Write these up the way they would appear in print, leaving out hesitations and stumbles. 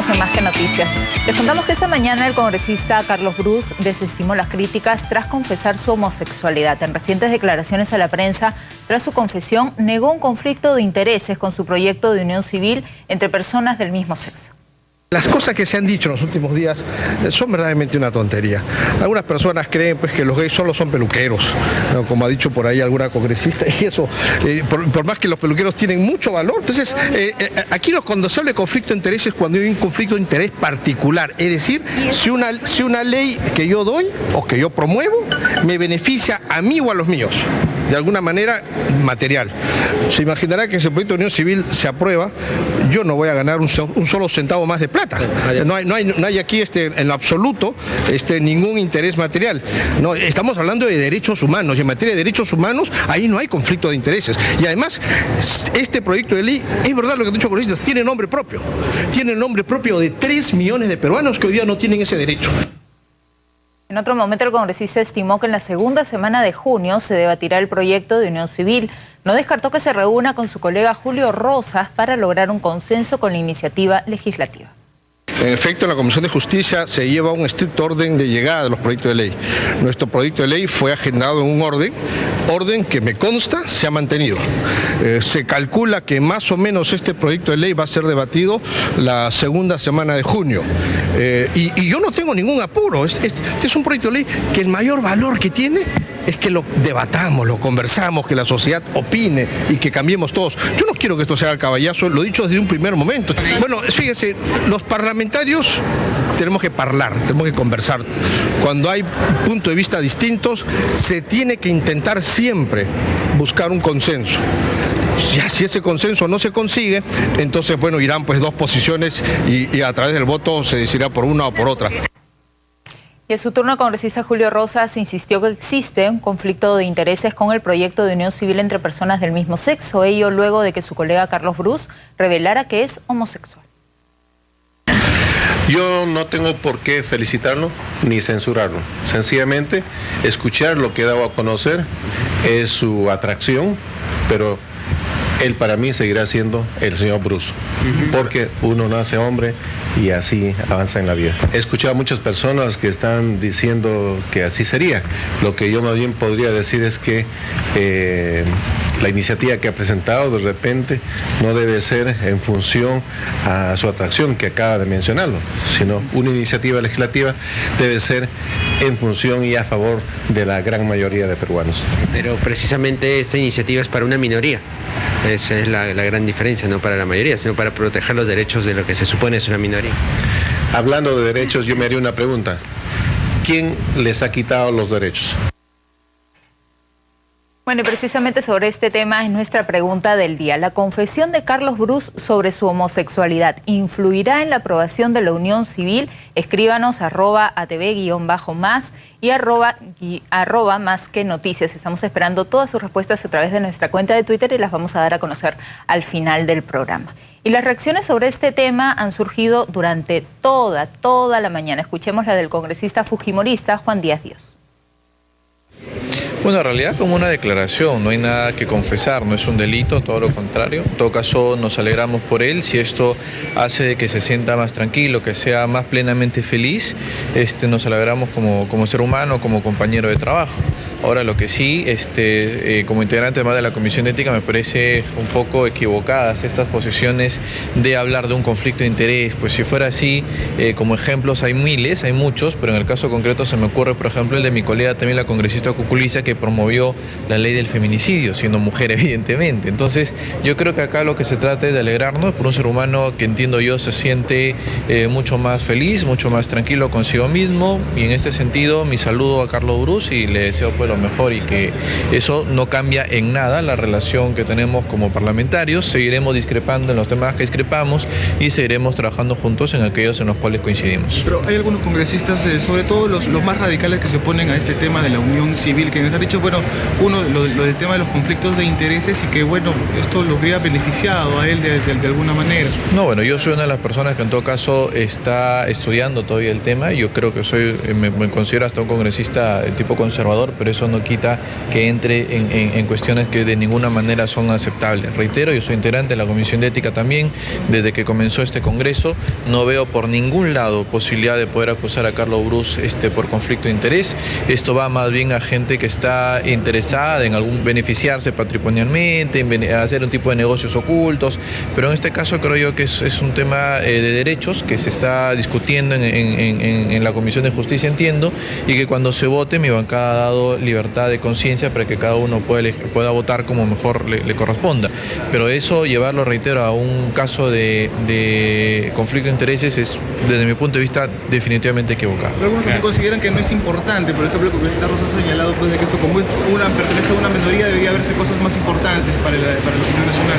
Seguimos en Más que Noticias. Les contamos que esta mañana el congresista Carlos Brus desestimó las críticas tras confesar su homosexualidad. En recientes declaraciones a la prensa, tras su confesión, negó un conflicto de intereses con su proyecto de unión civil entre personas del mismo sexo. Las cosas que se han dicho en los últimos días son verdaderamente una tontería. Algunas personas creen pues, que los gays solo son peluqueros, ¿no? Como ha dicho por ahí alguna congresista, y eso, por más que los peluqueros tienen mucho valor. Entonces, aquí cuando se habla de conflicto de intereses, cuando hay un conflicto de interés particular, es decir, si una ley que yo doy o que yo promuevo me beneficia a mí o a los míos, de alguna manera material. Se imaginará que si el proyecto de unión civil se aprueba, yo no voy a ganar un solo centavo más de plata. No hay aquí en lo absoluto ningún interés material. No, estamos hablando de derechos humanos y en materia de derechos humanos ahí no hay conflicto de intereses. Y además, este proyecto de ley, es verdad lo que han dicho los congresistas, tiene nombre propio. Tiene el nombre propio de 3 millones de peruanos que hoy día no tienen ese derecho. En otro momento, el congresista estimó que en la segunda semana de junio se debatirá el proyecto de unión civil. No descartó que se reúna con su colega Julio Rosas para lograr un consenso con la iniciativa legislativa. En efecto, en la Comisión de Justicia se lleva un estricto orden de llegada de los proyectos de ley. Nuestro proyecto de ley fue agendado en un orden que me consta se ha mantenido. Se calcula que más o menos este proyecto de ley va a ser debatido la segunda semana de junio. Y yo no tengo ningún apuro. Este es un proyecto de ley que el mayor valor que tiene es que lo debatamos, lo conversamos, que la sociedad opine y que cambiemos todos. Yo no quiero que esto sea el caballazo, lo he dicho desde un primer momento. Bueno, fíjense, los parlamentarios tenemos que hablar, tenemos que conversar. Cuando hay puntos de vista distintos, se tiene que intentar siempre buscar un consenso. Ya si ese consenso no se consigue, entonces, bueno, irán pues dos posiciones y a través del voto se decidirá por una o por otra. Y en su turno, el congresista Julio Rosas insistió que existe un conflicto de intereses con el proyecto de unión civil entre personas del mismo sexo, ello luego de que su colega Carlos Brus revelara que es homosexual. Yo no tengo por qué felicitarlo ni censurarlo. Sencillamente, escuchar lo que he dado a conocer es su atracción, pero él para mí seguirá siendo el señor Brus, porque uno nace hombre y así avanza en la vida. He escuchado a muchas personas que están diciendo que así sería. Lo que yo más bien podría decir es que la iniciativa que ha presentado de repente no debe ser en función a su atracción, que acaba de mencionarlo, sino una iniciativa legislativa debe ser en función y a favor de la gran mayoría de peruanos. Pero precisamente esta iniciativa es para una minoría. Esa es la gran diferencia, no para la mayoría, sino para proteger los derechos de lo que se supone es una minoría. Hablando de derechos, yo me haría una pregunta. ¿Quién les ha quitado los derechos? Bueno, y precisamente sobre este tema es nuestra pregunta del día. ¿La confesión de Carlos Brus sobre su homosexualidad influirá en la aprobación de la unión civil? Escríbanos @atv_más y arroba más que noticias. Estamos esperando todas sus respuestas a través de nuestra cuenta de Twitter y las vamos a dar a conocer al final del programa. Y las reacciones sobre este tema han surgido durante toda la mañana. Escuchemos la del congresista fujimorista Juan Díaz Dios. Bueno, en realidad como una declaración, no hay nada que confesar, no es un delito, todo lo contrario. En todo caso nos alegramos por él, si esto hace que se sienta más tranquilo, que sea más plenamente feliz, nos alegramos como ser humano, como compañero de trabajo. Ahora lo que sí, como integrante además de la Comisión de Ética, me parece un poco equivocadas estas posiciones de hablar de un conflicto de interés. Pues si fuera así, como ejemplos hay miles, hay muchos, pero en el caso concreto se me ocurre, por ejemplo, el de mi colega también, la congresista Cuculiza, que promovió la ley del feminicidio, siendo mujer evidentemente. Entonces yo creo que acá lo que se trata es de alegrarnos por un ser humano que entiendo yo se siente mucho más feliz, mucho más tranquilo consigo mismo, y en este sentido mi saludo a Carlos Brus y le deseo pues lo mejor y que eso no cambia en nada la relación que tenemos como parlamentarios. Seguiremos discrepando en los temas que discrepamos y seguiremos trabajando juntos en aquellos en los cuales coincidimos. Pero hay algunos congresistas, sobre todo los más radicales, que se oponen a este tema de la unión civil, que nos han dicho, bueno, uno, lo del tema de los conflictos de intereses y que, bueno, esto lo habría beneficiado a él de alguna manera. No, bueno, yo soy una de las personas que en todo caso está estudiando todavía el tema. Yo creo que me considero hasta un congresista de tipo conservador, pero eso no quita que entre en cuestiones que de ninguna manera son aceptables. Reitero, yo soy integrante de la Comisión de Ética también, desde que comenzó este Congreso, no veo por ningún lado posibilidad de poder acusar a Carlos Brus por conflicto de interés. Esto va más bien a gente que está interesada en beneficiarse patrimonialmente, en hacer un tipo de negocios ocultos, pero en este caso creo yo que es un tema de derechos que se está discutiendo en la Comisión de Justicia, entiendo, y que cuando se vote mi bancada ha dado libertad de conciencia para que cada uno pueda votar como mejor le corresponda. Pero eso, llevarlo, reitero, a un caso de conflicto de intereses es, desde mi punto de vista, definitivamente equivocado. Pero algunos consideran que no es importante, por ejemplo, el congresista Rosas ha señalado pues, de que esto, como pertenece a una minoría, debería haberse cosas más importantes para la opinión nacional.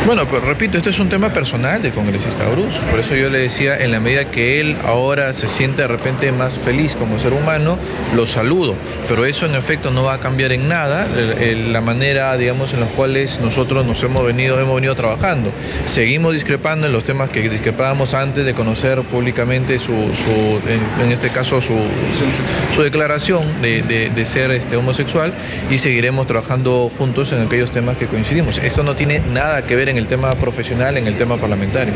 Bueno, pero repito, esto es un tema personal del congresista Brus, por eso yo le decía, en la medida que él ahora se siente de repente más feliz como ser humano, lo saludo, pero eso en efecto no va a cambiar en nada la manera, digamos, en los cuales nosotros hemos venido trabajando. Seguimos discrepando en los temas que discrepábamos antes de conocer públicamente en este caso su declaración de ser homosexual, y seguiremos trabajando juntos en aquellos temas que coincidimos. Esto no tiene nada que ver en el tema profesional, en el tema parlamentario.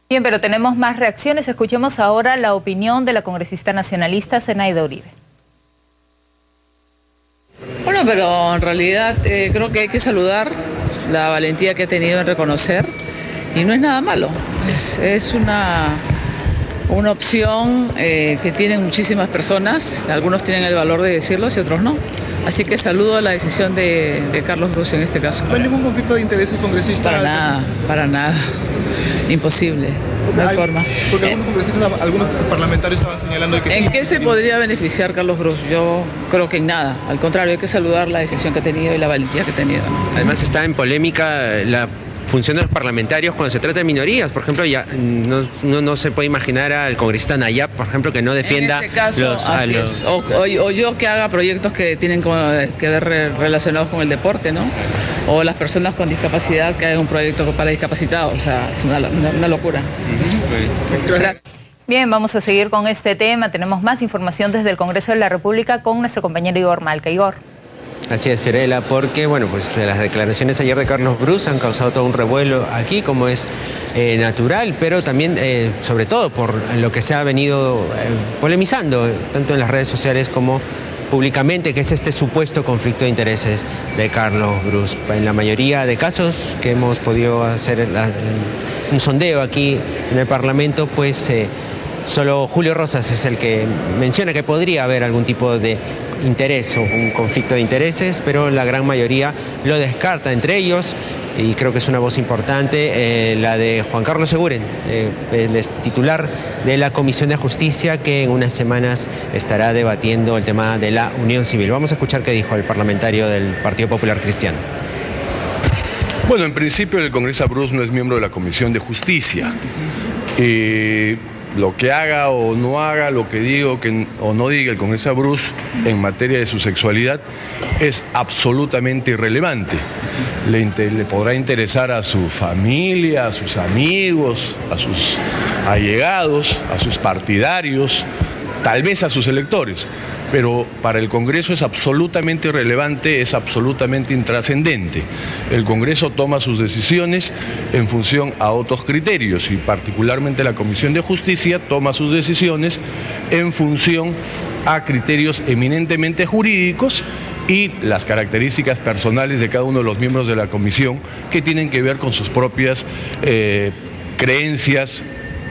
Bien, pero tenemos más reacciones. Escuchemos ahora la opinión de la congresista nacionalista Zenaida Uribe. Bueno, pero en realidad creo que hay que saludar la valentía que ha tenido en reconocer, y no es nada malo, es una opción que tienen muchísimas personas, algunos tienen el valor de decirlo y otros no. Así que saludo a la decisión de Carlos Brus en este caso. ¿No hay ningún conflicto de intereses congresista? Para nada. Imposible, no hay forma. Porque algunos congresistas, algunos parlamentarios estaban señalando que... ¿En qué se podría beneficiar Carlos Brus? Yo creo que en nada. Al contrario, hay que saludar la decisión que ha tenido y la valentía que ha tenido, ¿no? Además está en polémica la función de los parlamentarios cuando se trata de minorías. Por ejemplo, ya no se puede imaginar al congresista Nayab, por ejemplo, que no defienda en este caso, o yo que haga proyectos que tienen que ver relacionados con el deporte, ¿no? O las personas con discapacidad que hagan un proyecto para discapacitados. O sea, es una locura. Gracias. Bien, vamos a seguir con este tema. Tenemos más información desde el Congreso de la República con nuestro compañero Igor Malca. Igor. Así es, Fiorella, porque bueno, pues las declaraciones ayer de Carlos Brus han causado todo un revuelo aquí, como es natural, pero también, sobre todo, por lo que se ha venido polemizando, tanto en las redes sociales como públicamente, que es este supuesto conflicto de intereses de Carlos Brus. En la mayoría de casos que hemos podido hacer un sondeo aquí en el Parlamento, pues solo Julio Rosas es el que menciona que podría haber algún tipo de interés o un conflicto de intereses, pero la gran mayoría lo descarta. Entre ellos, y creo que es una voz importante, la de Juan Carlos Seguren, él es titular de la Comisión de Justicia, que en unas semanas estará debatiendo el tema de la unión civil. Vamos a escuchar qué dijo el parlamentario del Partido Popular Cristiano. Bueno, en principio el congresista Brus no es miembro de la Comisión de Justicia. Lo que haga o no haga, lo que diga o no diga el congresista Brus en materia de su sexualidad es absolutamente irrelevante. Le podrá interesar a su familia, a sus amigos, a sus allegados, a sus partidarios, tal vez a sus electores, pero para el Congreso es absolutamente irrelevante, es absolutamente intrascendente. El Congreso toma sus decisiones en función a otros criterios, y particularmente la Comisión de Justicia toma sus decisiones en función a criterios eminentemente jurídicos y las características personales de cada uno de los miembros de la comisión, que tienen que ver con sus propias creencias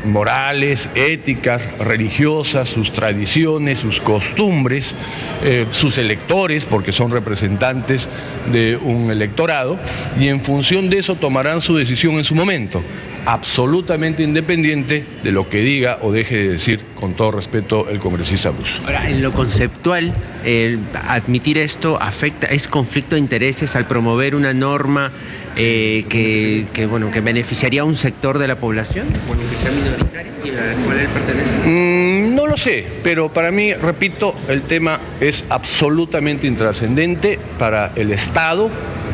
morales, éticas, religiosas, sus tradiciones, sus costumbres, sus electores, porque son representantes de un electorado, y en función de eso tomarán su decisión en su momento, absolutamente independiente de lo que diga o deje de decir, con todo respeto, el congresista Brus. Ahora, en lo conceptual, admitir esto es conflicto de intereses al promover una norma que beneficiaría a un sector de la población, bueno, que sea minoritario y al cual él pertenece. No lo sé, pero para mí, repito, el tema es absolutamente intrascendente para el Estado.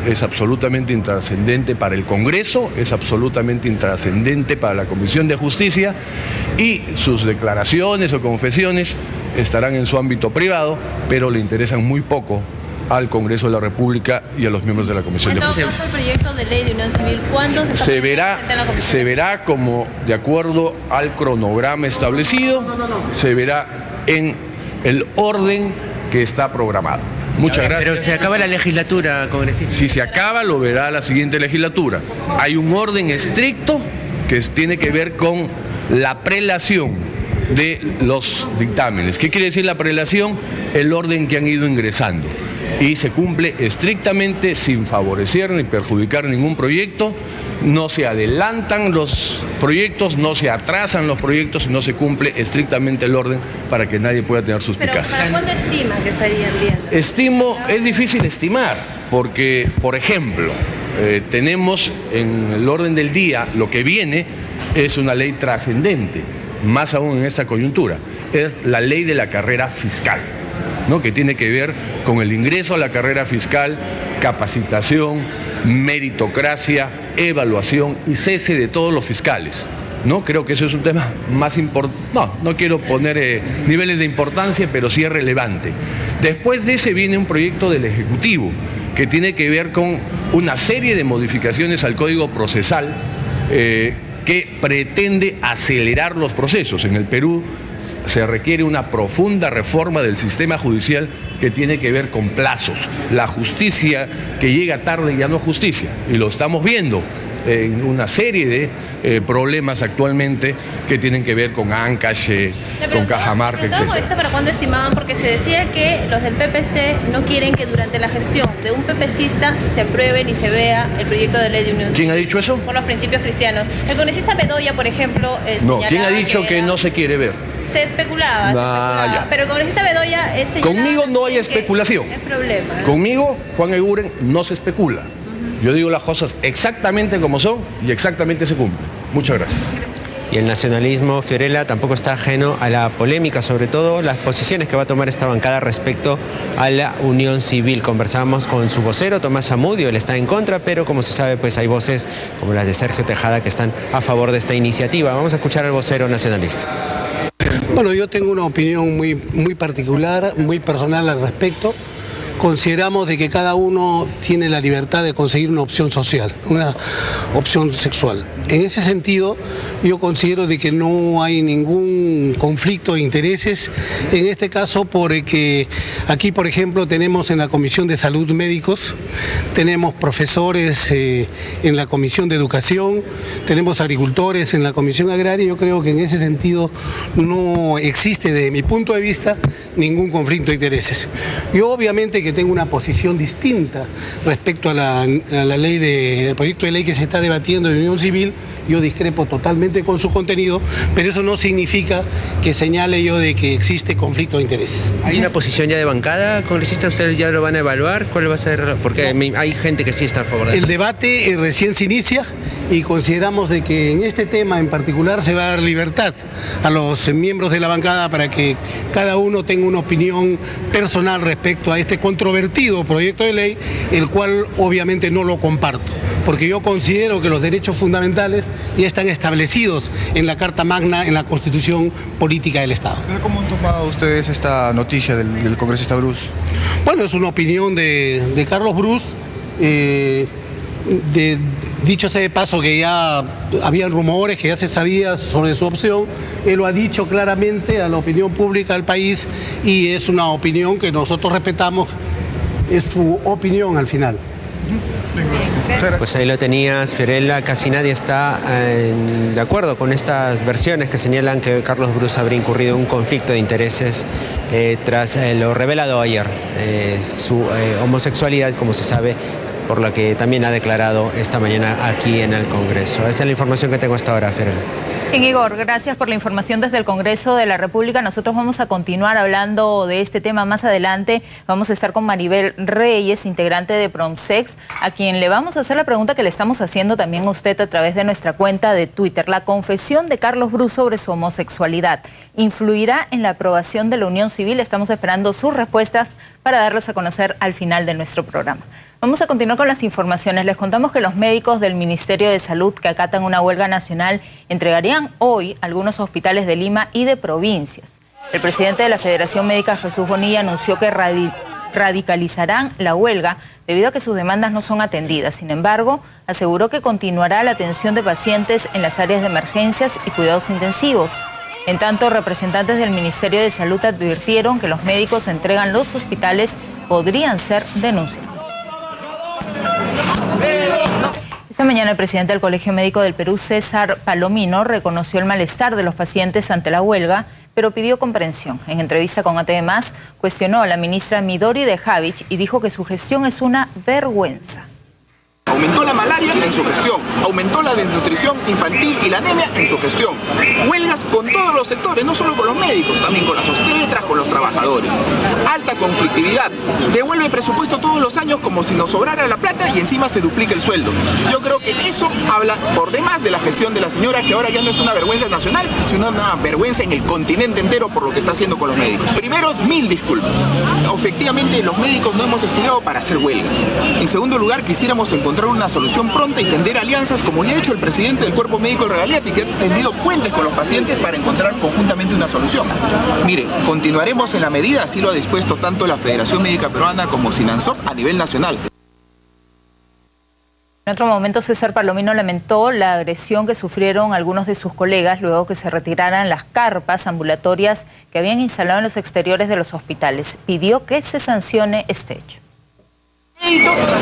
es absolutamente intrascendente para el Congreso, es absolutamente intrascendente para la Comisión de Justicia, y sus declaraciones o confesiones estarán en su ámbito privado, pero le interesan muy poco al Congreso de la República y a los miembros de la Comisión de Justicia. En todo caso, el proyecto de ley de unión civil, ¿cuándo se verá como, de acuerdo al cronograma establecido, se verá en el orden que está programado. Muchas gracias. Pero se acaba la legislatura, congresista. Si se acaba, lo verá la siguiente legislatura. Hay un orden estricto que tiene que ver con la prelación de los dictámenes. ¿Qué quiere decir la prelación? El orden que han ido ingresando. Y se cumple estrictamente sin favorecer ni perjudicar ningún proyecto. No se adelantan los proyectos, no se atrasan los proyectos, no se cumple estrictamente el orden para que nadie pueda tener suspicacias. ¿Pero para cuándo estima que estarían bien? Es difícil estimar, porque, por ejemplo, tenemos en el orden del día, lo que viene es una ley trascendente, más aún en esta coyuntura, es la ley de la carrera fiscal, ¿no? Que tiene que ver con el ingreso a la carrera fiscal, capacitación, meritocracia, evaluación y cese de todos los fiscales, ¿no? Creo que eso es un tema más importante, no quiero poner niveles de importancia, pero sí es relevante. Después de ese viene un proyecto del Ejecutivo que tiene que ver con una serie de modificaciones al Código Procesal que pretende acelerar los procesos. En el Perú se requiere una profunda reforma del sistema judicial que tiene que ver con plazos. La justicia que llega tarde ya no es justicia, y lo estamos viendo en una serie de problemas actualmente que tienen que ver con Ancash, con Cajamarca, etc. ¿Para cuándo estimaban? Porque se decía que los del PPC no quieren que durante la gestión de un PPCista se apruebe ni se vea el proyecto de ley de unión civil. ¿Quién ha dicho eso? Por los principios cristianos. El congresista Bedoya, por ejemplo, no, ¿quién ha dicho que no se quiere ver? Se especulaba, pero el congresista Bedoya conmigo no hay especulación. Es problema. Conmigo, Juan Eguren, no se especula. Yo digo las cosas exactamente como son y exactamente se cumplen. Muchas gracias. Y el nacionalismo, Fiorella, tampoco está ajeno a la polémica, sobre todo las posiciones que va a tomar esta bancada respecto a la unión civil. Conversamos con su vocero, Tomás Zamudio, él está en contra, pero como se sabe, pues hay voces como las de Sergio Tejada que están a favor de esta iniciativa. Vamos a escuchar al vocero nacionalista. Bueno, yo tengo una opinión muy particular, muy personal al respecto. Consideramos de que cada uno tiene la libertad de conseguir una opción social, una opción sexual. En ese sentido, yo considero de que no hay ningún conflicto de intereses, en este caso porque aquí, por ejemplo, tenemos en la Comisión de Salud médicos, tenemos profesores en la Comisión de Educación, tenemos agricultores en la Comisión Agraria, y yo creo que en ese sentido no existe, desde mi punto de vista, ningún conflicto de intereses. Yo obviamente que tengo una posición distinta respecto a la ley el proyecto de ley que se está debatiendo de unión civil. Yo discrepo totalmente con su contenido, pero eso no significa que señale yo de que existe conflicto de intereses. ¿Hay una posición ya de bancada, congresista? ¿Ustedes ya lo van a evaluar? ¿Cuál va a ser? Porque hay gente que sí está a favor de eso. El debate recién se inicia y consideramos de que en este tema en particular se va a dar libertad a los miembros de la bancada para que cada uno tenga una opinión personal respecto a este controvertido proyecto de ley, el cual obviamente no lo comparto, porque yo considero que los derechos fundamentales ya están establecidos en la Carta Magna, en la Constitución Política del Estado. ¿Pero cómo han tomado ustedes esta noticia del congresista Bruce? Bueno, es una opinión de Carlos Bruce. Dicho sea de paso que ya habían rumores, que ya se sabía sobre su opción, él lo ha dicho claramente a la opinión pública del país y es una opinión que nosotros respetamos, es su opinión al final. Pues ahí lo tenías, Fiorella. Casi nadie está de acuerdo con estas versiones que señalan que Carlos Bruce habría incurrido en un conflicto de intereses tras lo revelado ayer, su homosexualidad, como se sabe, por lo que también ha declarado esta mañana aquí en el Congreso. Esa es la información que tengo hasta ahora, Fiorella. Bien, Igor, gracias por la información desde el Congreso de la República. Nosotros vamos a continuar hablando de este tema más adelante. Vamos a estar con Maribel Reyes, integrante de Promsex, a quien le vamos a hacer la pregunta que le estamos haciendo también a usted a través de nuestra cuenta de Twitter. La confesión de Carlos Bruce sobre su homosexualidad ¿influirá en la aprobación de la unión civil? Estamos esperando sus respuestas para darlas a conocer al final de nuestro programa. Vamos a continuar con las informaciones. Les contamos que los médicos del Ministerio de Salud que acatan una huelga nacional entregarían hoy algunos hospitales de Lima y de provincias. El presidente de la Federación Médica, Jesús Bonilla, anunció que radicalizarán la huelga debido a que sus demandas no son atendidas. Sin embargo, aseguró que continuará la atención de pacientes en las áreas de emergencias y cuidados intensivos. En tanto, representantes del Ministerio de Salud advirtieron que los médicos que entregan los hospitales podrían ser denunciados. Esta mañana el presidente del Colegio Médico del Perú, César Palomino, reconoció el malestar de los pacientes ante la huelga, pero pidió comprensión. En entrevista con ATV+, cuestionó a la ministra Midori de Javich y dijo que su gestión es una vergüenza. Aumentó la malaria en su gestión, aumentó la desnutrición infantil y la anemia en su gestión. Huelgas con todos los sectores, no solo con los médicos, también con las obstetras, con los trabajadores. Alta conflictividad, devuelve presupuesto todos los años como si nos sobrara la plata y encima se duplica el sueldo. Yo creo que eso habla por demás de la gestión de la señora, que ahora ya no es una vergüenza nacional, sino una vergüenza en el continente entero por lo que está haciendo con los médicos. Primero, 1000 disculpas. Efectivamente, los médicos no hemos estudiado para hacer huelgas. En segundo lugar, quisiéramos encontrar una solución pronta y tender alianzas como ya ha hecho el presidente del Cuerpo Médico del Regaliati, que ha tendido puentes con los pacientes para encontrar conjuntamente una solución. Mire, continuaremos en la medida, así lo ha dispuesto tanto la Federación Médica Peruana como SINANSOP a nivel nacional. En otro momento, César Palomino lamentó la agresión que sufrieron algunos de sus colegas luego que se retiraran las carpas ambulatorias que habían instalado en los exteriores de los hospitales. Pidió que se sancione este hecho.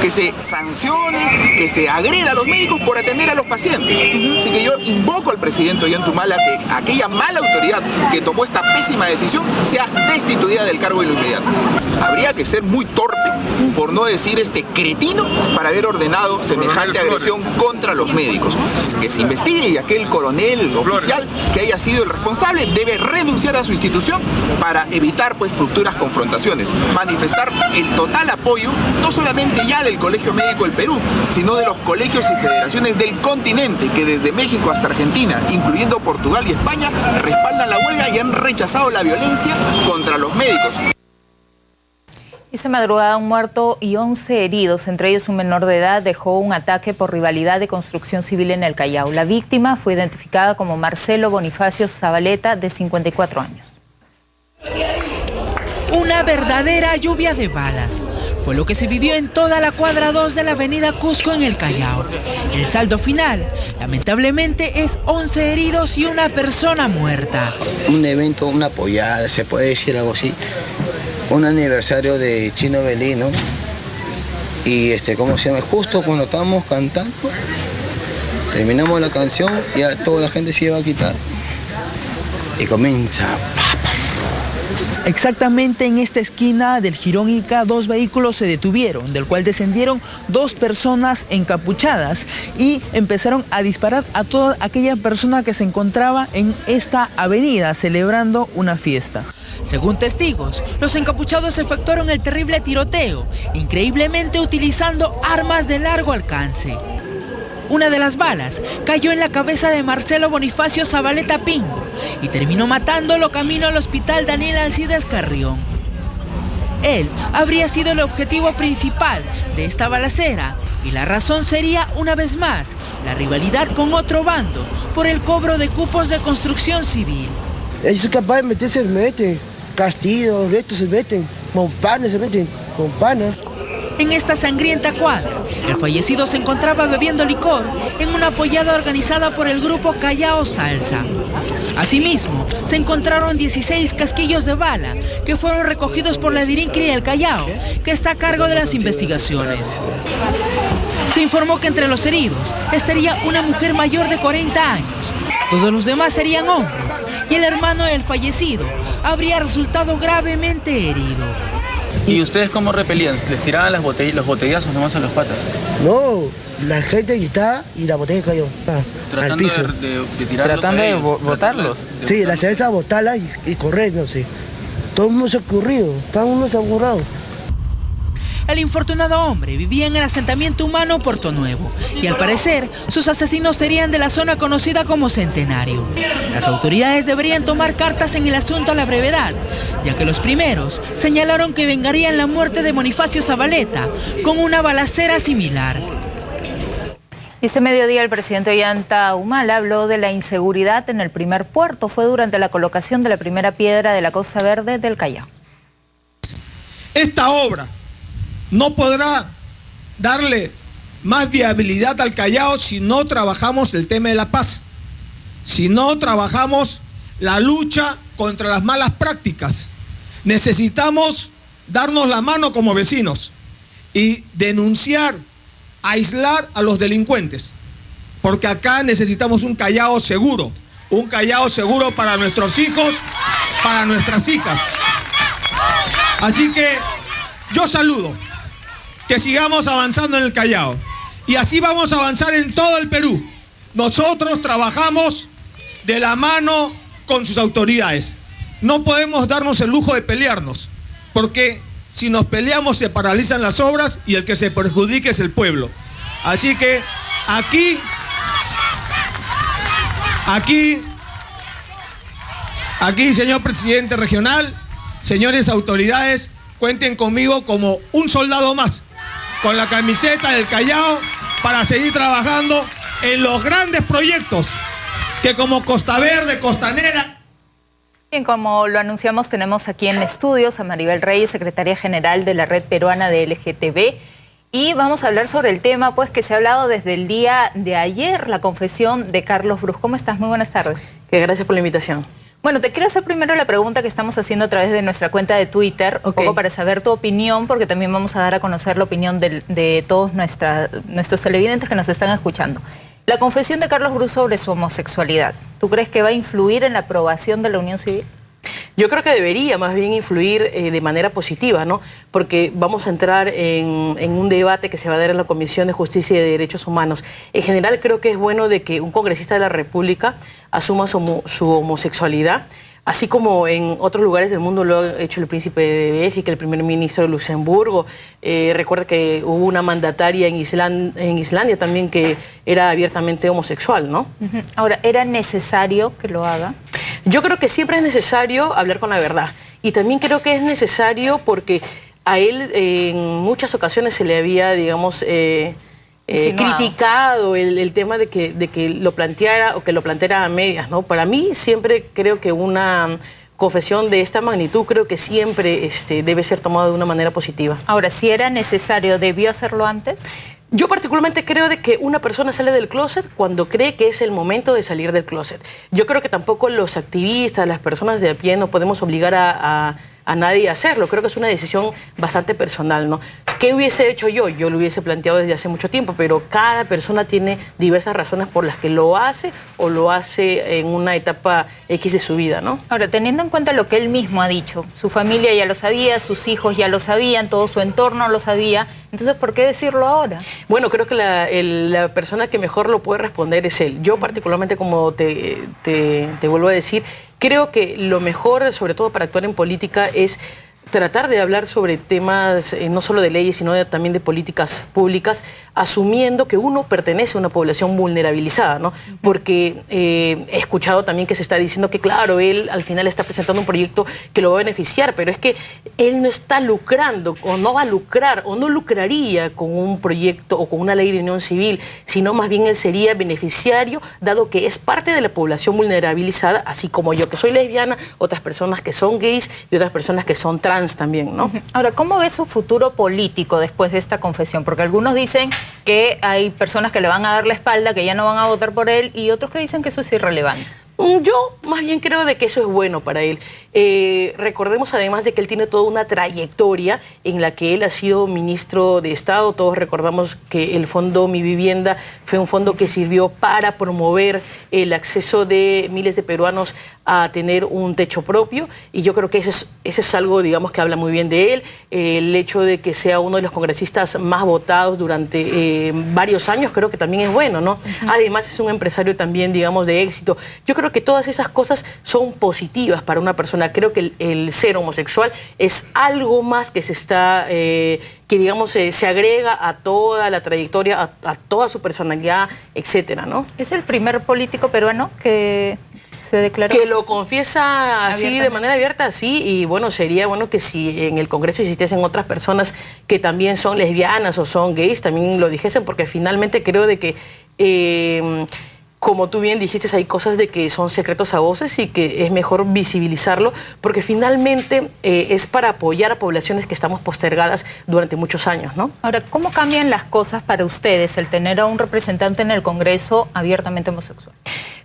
Que se sancione, que se agreda a los médicos por atender a los pacientes. Así que yo invoco al presidente Ollantumala que aquella mala autoridad que tomó esta pésima decisión sea destituida del cargo de lo inmediato. Habría que ser muy torpe, por no decir cretino, para haber ordenado semejante agresión contra los médicos. Que se investigue y aquel coronel oficial que haya sido el responsable debe renunciar a su institución para evitar futuras confrontaciones. Manifestar el total apoyo, no solamente ya del Colegio Médico del Perú, sino de los colegios y federaciones del continente que desde México hasta Argentina, incluyendo Portugal y España, respaldan la huelga y han rechazado la violencia contra los médicos. Esta madrugada un muerto y 11 heridos, entre ellos un menor de edad, dejó un ataque por rivalidad de construcción civil en el Callao. La víctima fue identificada como Marcelo Bonifacio Zabaleta, de 54 años. Una verdadera lluvia de balas fue lo que se vivió en toda la cuadra 2 de la avenida Cusco en el Callao. El saldo final, lamentablemente, es 11 heridos y una persona muerta. Un evento, una pollada, se puede decir algo así. Un aniversario de Chino Belino. Y ¿cómo se llama? Justo cuando estábamos cantando, terminamos la canción, ya toda la gente se iba a quitar. Y comienza. Exactamente en esta esquina del Jirón Ica, 2 vehículos se detuvieron, del cual descendieron 2 personas encapuchadas y empezaron a disparar a toda aquella persona que se encontraba en esta avenida celebrando una fiesta. Según testigos, los encapuchados efectuaron el terrible tiroteo, increíblemente utilizando armas de largo alcance. Una de las balas cayó en la cabeza de Marcelo Bonifacio Zabaleta Pingo y terminó matándolo camino al hospital Daniel Alcides Carrión. Él habría sido el objetivo principal de esta balacera y la razón sería, una vez más, la rivalidad con otro bando por el cobro de cupos de construcción civil. Ellos son capaces de meterse, se meten. Castillo, estos se meten. Con panes se meten, con panas. En esta sangrienta cuadra, el fallecido se encontraba bebiendo licor en una pollada organizada por el grupo Callao Salsa. Asimismo, se encontraron 16 casquillos de bala que fueron recogidos por la Dirincri del Callao, que está a cargo de las investigaciones. Se informó que entre los heridos estaría una mujer mayor de 40 años. Todos los demás serían hombres y el hermano del fallecido habría resultado gravemente herido. ¿Y ustedes cómo repelían? ¿Les tiraban los botellazos nomás a los patas? No, la gente gritaba y la botella cayó al piso. Tratando de botarlos. Sí, la cerveza botarla y correr, no sé. Todo el mundo se ha ocurrido, todo el mundo se ha ocurrido. El infortunado hombre vivía en el asentamiento humano Puerto Nuevo y al parecer sus asesinos serían de la zona conocida como Centenario. Las autoridades deberían tomar cartas en el asunto a la brevedad, ya que los primeros señalaron que vengarían la muerte de Bonifacio Zabaleta con una balacera similar. Este mediodía el presidente Ollanta Humala habló de la inseguridad en el primer puerto. Fue durante la colocación de la primera piedra de la Costa Verde del Callao. Esta obra no podrá darle más viabilidad al Callao si no trabajamos el tema de la paz, si no trabajamos la lucha contra las malas prácticas. Necesitamos darnos la mano como vecinos y denunciar, aislar a los delincuentes, porque acá necesitamos un Callao seguro para nuestros hijos, para nuestras hijas. Así que yo saludo que sigamos avanzando en el Callao y así vamos a avanzar en todo el Perú. Nosotros trabajamos de la mano con sus autoridades. No podemos darnos el lujo de pelearnos, porque si nos peleamos se paralizan las obras y el que se perjudique es el pueblo. Así que aquí, señor presidente regional, señores autoridades, cuenten conmigo como un soldado más, con la camiseta del Callao, para seguir trabajando en los grandes proyectos que como Costa Verde, Costanera... Bien, como lo anunciamos, tenemos aquí en estudios a Maribel Reyes, secretaria general de la Red Peruana de LGTB, y vamos a hablar sobre el tema pues que se ha hablado desde el día de ayer, la confesión de Carlos Brus. ¿Cómo estás? Muy buenas tardes. Gracias por la invitación. Bueno, te quiero hacer primero la pregunta que estamos haciendo a través de nuestra cuenta de Twitter, un poco para saber tu opinión, porque también vamos a dar a conocer la opinión de todos nuestros televidentes que nos están escuchando. La confesión de Carlos Brus sobre su homosexualidad, ¿tú crees que va a influir en la aprobación de la unión civil? Yo creo que debería más bien influir de manera positiva, ¿no? Porque vamos a entrar en un debate que se va a dar en la Comisión de Justicia y de Derechos Humanos. En general creo que es bueno de que un congresista de la República asuma su homosexualidad, así como en otros lugares del mundo lo ha hecho el príncipe de Bélgica, el primer ministro de Luxemburgo. Recuerda que hubo una mandataria en Islandia también que era abiertamente homosexual, ¿no? Ahora, ¿era necesario que lo haga? Yo creo que siempre es necesario hablar con la verdad. Y también creo que es necesario porque a él en muchas ocasiones se le había, digamos, criticado el tema de que lo planteara o que lo planteara a medias, ¿no? Para mí siempre creo que una confesión de esta magnitud creo que siempre debe ser tomada de una manera positiva. Ahora, si era necesario, ¿debió hacerlo antes? Yo particularmente creo de que una persona sale del closet cuando cree que es el momento de salir del closet. Yo creo que tampoco los activistas, las personas de a pie, no podemos obligar a nadie a hacerlo. Creo que es una decisión bastante personal, ¿no? ¿Qué hubiese hecho yo? Yo lo hubiese planteado desde hace mucho tiempo, pero cada persona tiene diversas razones por las que lo hace o lo hace en una etapa X de su vida, ¿no? Ahora, teniendo en cuenta lo que él mismo ha dicho, su familia ya lo sabía, sus hijos ya lo sabían, todo su entorno lo sabía, entonces, ¿por qué decirlo ahora? Bueno, creo que la persona que mejor lo puede responder es él. Yo particularmente, como te vuelvo a decir, creo que lo mejor, sobre todo para actuar en política, es tratar de hablar sobre temas no solo de leyes, sino también de políticas públicas, asumiendo que uno pertenece a una población vulnerabilizada, ¿no? Porque he escuchado también que se está diciendo que, claro, él al final está presentando un proyecto que lo va a beneficiar, pero es que él no está lucrando, o no va a lucrar, o no lucraría con un proyecto o con una ley de unión civil, sino más bien él sería beneficiario, dado que es parte de la población vulnerabilizada, así como yo que soy lesbiana, otras personas que son gays y otras personas que son trans también, ¿no? Ahora, ¿cómo ve su futuro político después de esta confesión? Porque algunos dicen que hay personas que le van a dar la espalda, que ya no van a votar por él, y otros que dicen que eso es irrelevante. Yo más bien creo de que eso es bueno para él. Recordemos además de que él tiene toda una trayectoria en la que él ha sido ministro de Estado. Todos recordamos que el Fondo Mi Vivienda fue un fondo que sirvió para promover el acceso de miles de peruanos a tener un techo propio, y yo creo que ese es algo, digamos, que habla muy bien de él. El hecho de que sea uno de los congresistas más votados durante varios años creo que también es bueno, ¿no? Además es un empresario también, digamos, de éxito. Yo creo que todas esas cosas son positivas para una persona. Creo que el ser homosexual es algo más que se está, que digamos se agrega a toda la trayectoria, a toda su personalidad, etcétera, ¿no? ¿Es el primer político peruano que se declaró? Que lo confiesa así de manera abierta, sí, y bueno, sería bueno que si en el Congreso existiesen otras personas que también son lesbianas o son gays, también lo dijesen, porque finalmente creo de que como tú bien dijiste, hay cosas de que son secretos a voces y que es mejor visibilizarlo, porque finalmente es para apoyar a poblaciones que estamos postergadas durante muchos años, ¿no? Ahora, ¿cómo cambian las cosas para ustedes el tener a un representante en el Congreso abiertamente homosexual?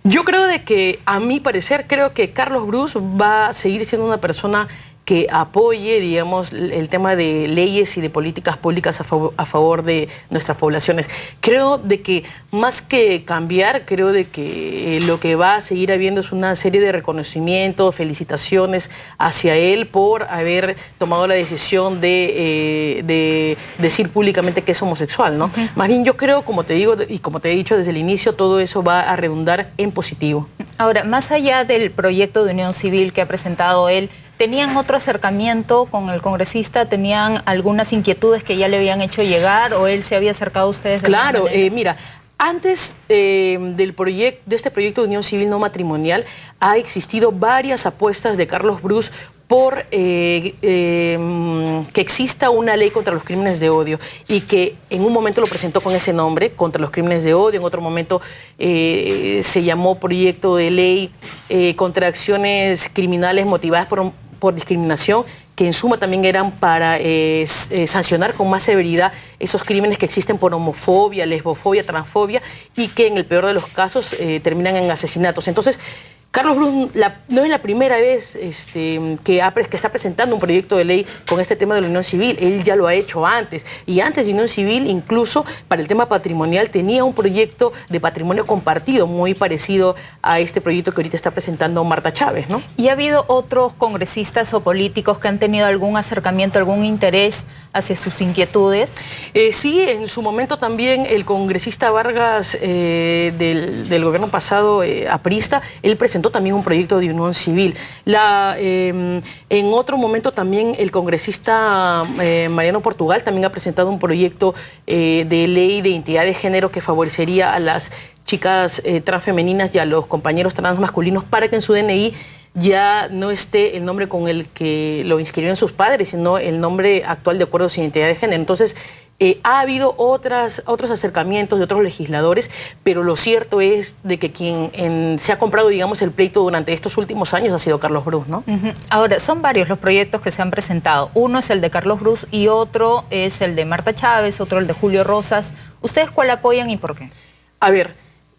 Yo creo de que, a mi parecer, creo que Carlos Brus va a seguir siendo una persona que apoye, digamos, el tema de leyes y de políticas públicas a favor de nuestras poblaciones. Creo de que, más que cambiar, creo de que lo que va a seguir habiendo es una serie de reconocimientos, felicitaciones hacia él por haber tomado la decisión de decir públicamente que es homosexual, ¿no? Más bien yo creo, como te digo y como te he dicho desde el inicio, todo eso va a redundar en positivo. Ahora, más allá del proyecto de unión civil que ha presentado él, ¿tenían otro acercamiento con el congresista? ¿Tenían algunas inquietudes que ya le habían hecho llegar o él se había acercado a ustedes? Claro, mira, antes de este proyecto de unión civil no matrimonial ha existido varias apuestas de Carlos Brus por que exista una ley contra los crímenes de odio, y que en un momento lo presentó con ese nombre, contra los crímenes de odio, en otro momento se llamó proyecto de ley contra acciones criminales motivadas por discriminación, que en suma también eran para sancionar con más severidad esos crímenes que existen por homofobia, lesbofobia, transfobia, y que en el peor de los casos terminan en asesinatos. Entonces, Carlos Brus no es la primera vez que está presentando un proyecto de ley con este tema de la unión civil. Él ya lo ha hecho antes. Y antes de unión civil, incluso para el tema patrimonial, tenía un proyecto de patrimonio compartido muy parecido a este proyecto que ahorita está presentando Marta Chávez, ¿no? ¿Y ha habido otros congresistas o políticos que han tenido algún acercamiento, algún interés hacia sus inquietudes? Sí, en su momento también el congresista Vargas del gobierno pasado, aprista, él presentó también un proyecto de unión civil. En otro momento también el congresista Mariano Portugal también ha presentado un proyecto de ley de identidad de género que favorecería a las chicas transfemeninas y a los compañeros transmasculinos para que en su DNI ya no esté el nombre con el que lo inscribieron sus padres, sino el nombre actual de acuerdo a su identidad de género. Entonces, ha habido otros acercamientos de otros legisladores, pero lo cierto es de que quien se ha comprado, digamos, el pleito durante estos últimos años ha sido Carlos Brus, ¿no? Ahora, son varios los proyectos que se han presentado. Uno es el de Carlos Brus y otro es el de Marta Chávez, otro el de Julio Rosas. ¿Ustedes cuál apoyan y por qué? A ver,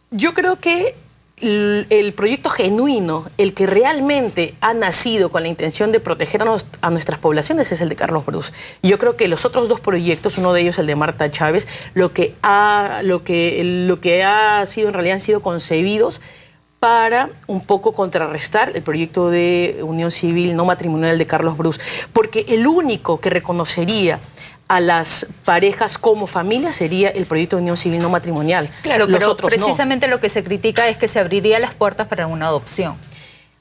yo creo que el proyecto genuino, el que realmente ha nacido con la intención de proteger a nuestras poblaciones, es el de Carlos Brus. Yo creo que los otros dos proyectos, uno de ellos el de Marta Chávez, lo que ha sido en realidad han sido concebidos para un poco contrarrestar el proyecto de unión civil no matrimonial de Carlos Brus, porque el único que reconocería a las parejas como familia sería el proyecto de unión civil no matrimonial. Claro, pero precisamente lo que se critica es que se abriría las puertas para una adopción.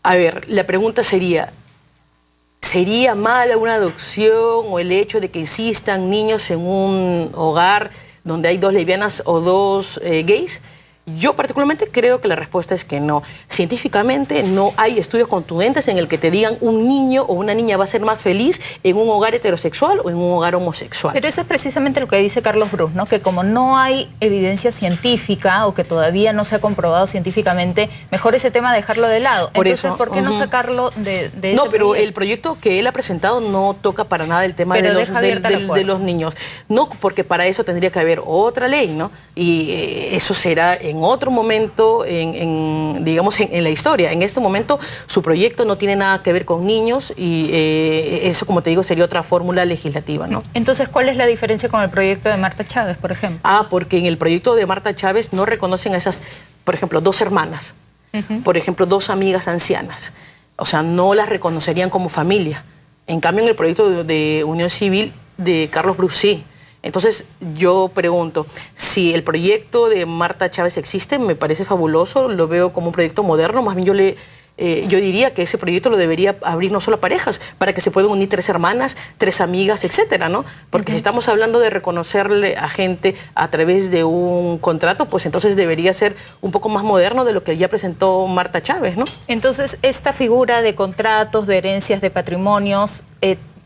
A ver, la pregunta sería, ¿sería mala una adopción o el hecho de que existan niños en un hogar donde hay dos lesbianas o dos gays? Yo particularmente creo que la respuesta es que no. Científicamente no hay estudios contundentes en el que te digan un niño o una niña va a ser más feliz en un hogar heterosexual o en un hogar homosexual. Pero eso es precisamente lo que dice Carlos Brus, ¿no? Que como no hay evidencia científica o que todavía no se ha comprobado científicamente, mejor ese tema dejarlo de lado. Entonces, ¿por qué no sacarlo de ese No, pero proyecto? el proyecto que él ha presentado no toca para nada el tema de los niños. No, porque para eso tendría que haber otra ley, ¿no? Y eso será en otro momento, digamos, en la historia. En este momento su proyecto no tiene nada que ver con niños y eso, como te digo, sería otra fórmula legislativa, ¿no? Entonces, ¿cuál es la diferencia con el proyecto de Marta Chávez, por ejemplo? Porque en el proyecto de Marta Chávez no reconocen a esas, por ejemplo, 2 hermanas, por ejemplo, 2 amigas ancianas. O sea, no las reconocerían como familia. En cambio, en el proyecto de unión civil de Carlos Brus, sí. Entonces, yo pregunto, si el proyecto de Marta Chávez existe, me parece fabuloso, lo veo como un proyecto moderno, más bien yo diría que ese proyecto lo debería abrir no solo a parejas, para que se puedan unir 3 hermanas, 3 amigas, etcétera, ¿no? Porque si estamos hablando de reconocerle a gente a través de un contrato, pues entonces debería ser un poco más moderno de lo que ya presentó Marta Chávez, ¿no? Entonces, esta figura de contratos, de herencias, de patrimonios,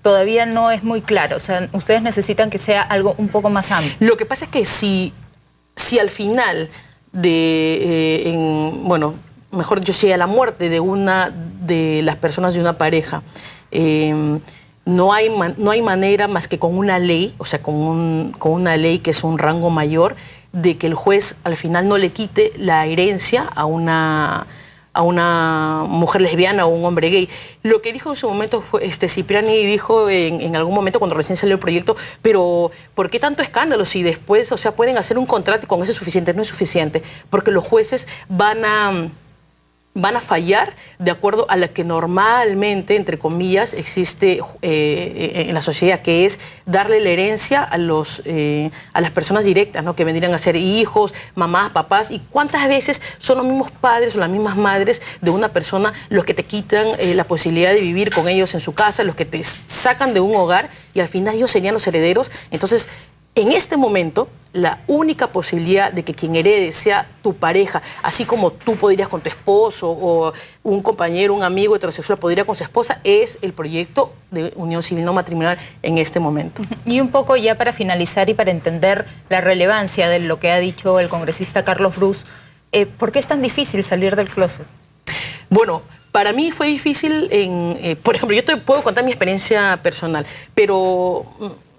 todavía no es muy claro. O sea, ustedes necesitan que sea algo un poco más amplio. Lo que pasa es que si al final bueno, mejor dicho, si a la muerte de una de las personas de una pareja no hay manera más que con una ley, o sea, con una ley que es un rango mayor, de que el juez al final no le quite la herencia a una mujer lesbiana o un hombre gay. Lo que dijo en su momento fue Cipriani, dijo en algún momento cuando recién salió el proyecto, pero ¿por qué tanto escándalo si después, o sea, pueden hacer un contrato y con eso es suficiente? No es suficiente, porque los jueces van a fallar de acuerdo a lo que normalmente, entre comillas, existe en la sociedad, que es darle la herencia a las personas directas, ¿no? Que vendrían a ser hijos, mamás, papás. ¿Y cuántas veces son los mismos padres o las mismas madres de una persona los que te quitan la posibilidad de vivir con ellos en su casa, los que te sacan de un hogar y al final ellos serían los herederos? Entonces, en este momento, la única posibilidad de que quien herede sea tu pareja, así como tú podrías con tu esposo o un compañero, un amigo heterosexual podría con su esposa, es el proyecto de unión civil no matrimonial en este momento. Y un poco ya para finalizar y para entender la relevancia de lo que ha dicho el congresista Carlos Brus, ¿por qué es tan difícil salir del closet? Bueno, para mí fue difícil, por ejemplo, yo te puedo contar mi experiencia personal, pero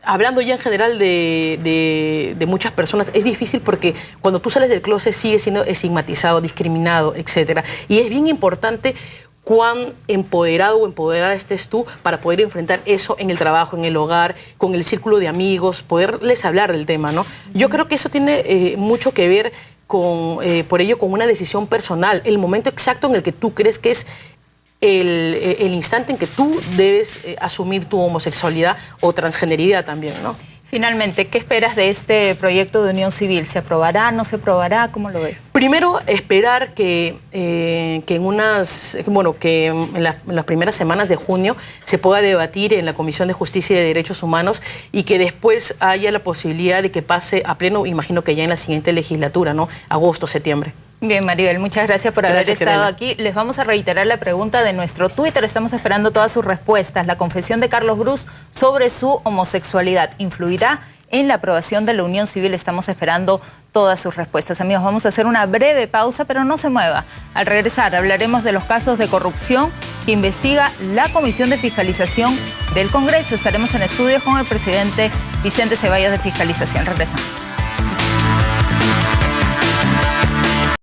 hablando ya en general de muchas personas, es difícil porque cuando tú sales del closet sigues siendo estigmatizado, discriminado, etc. Y es bien importante cuán empoderado o empoderada estés tú para poder enfrentar eso en el trabajo, en el hogar, con el círculo de amigos, poderles hablar del tema, ¿no? Yo creo que eso tiene mucho que ver por ello con una decisión personal, el momento exacto en el que tú crees que es el instante en que tú debes asumir tu homosexualidad o transgeneridad también, ¿no? Finalmente, ¿qué esperas de este proyecto de unión civil? ¿Se aprobará, no se aprobará? ¿Cómo lo ves? Primero, esperar que en las primeras semanas de junio se pueda debatir en la Comisión de Justicia y de Derechos Humanos y que después haya la posibilidad de que pase a pleno, imagino que ya en la siguiente legislatura, ¿no? Agosto, septiembre. Bien, Maribel, muchas gracias por haber estado aquí. Les vamos a reiterar la pregunta de nuestro Twitter. Estamos esperando todas sus respuestas. La confesión de Carlos Brus sobre su homosexualidad ¿influirá en la aprobación de la unión civil? Estamos esperando todas sus respuestas. Amigos, vamos a hacer una breve pausa, pero no se mueva. Al regresar hablaremos de los casos de corrupción que investiga la Comisión de Fiscalización del Congreso. Estaremos en estudios con el presidente Vicente Ceballos de Fiscalización. Regresamos.